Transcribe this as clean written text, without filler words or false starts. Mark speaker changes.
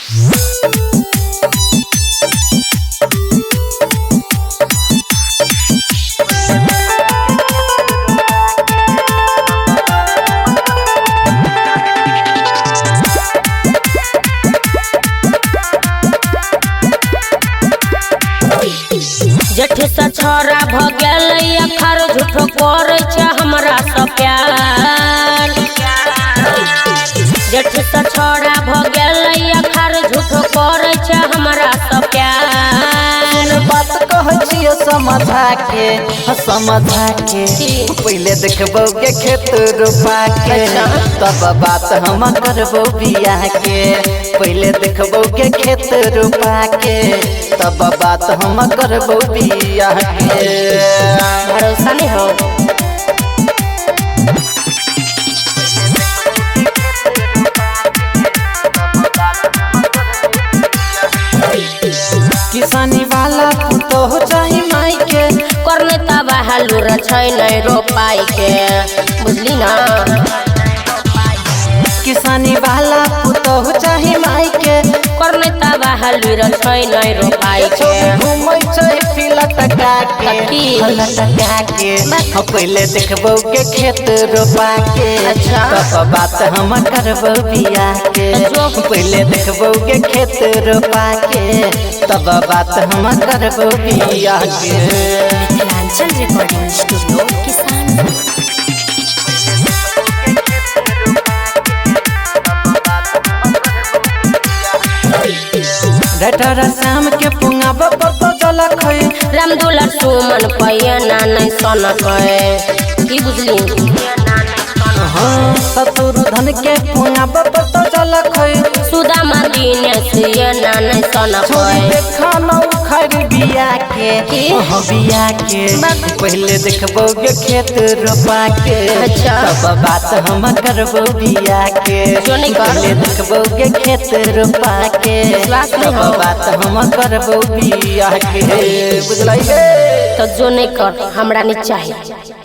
Speaker 1: जेठ से छोरा भ गेलै अखर झूठो करे छे हमरा से प्यार। जेठ से छोरा भ गेलै अखर झूठो करे छे हमरा से प्यार।
Speaker 2: बात कह छियो समझा के पहले देखबो के खेत रोपा के तब बात हम करबो बियाह के। पहले देखबो के खेत रोपा के तब बात हम करबो बियाह के।
Speaker 1: भरोसा नहीं हो
Speaker 2: किसानी वाला तो हो चाहे माई के
Speaker 1: करने तब हलूर छै नहीं रोपाई के बुझली ना।
Speaker 2: किसानी वाला तो हो चाहे माई के
Speaker 1: करने तब हलूर छै नहीं रोपाई के।
Speaker 2: घूमै छै लटका के पहले देखबो के खेत रोपा के तब बात हम करबो बियाह के। पहले देखबो के खेत रोपा के तब बात हम करबो बियाह के।
Speaker 3: मिथिलांचल रिकॉर्डिंग स्टूडियो किसान।
Speaker 2: डटर शाम के पुंगा बतो जलक
Speaker 1: रामदुला सुमन पैना नहीं सनक की बुझली।
Speaker 2: शत्रुधन के पुंगा बतो जलक
Speaker 1: सुदामा दिनेश ना नहीं सनक
Speaker 2: खाना उखड़ बिया के बिया के। पहले देखबो के खेत रोपा के तब बात हम करबो बिया के। पहले देखबो के खेत रोपा के तब बात हम करबो बिया के। बुझल
Speaker 1: तो जो नहीं कर हमरा नहीं चाहिए।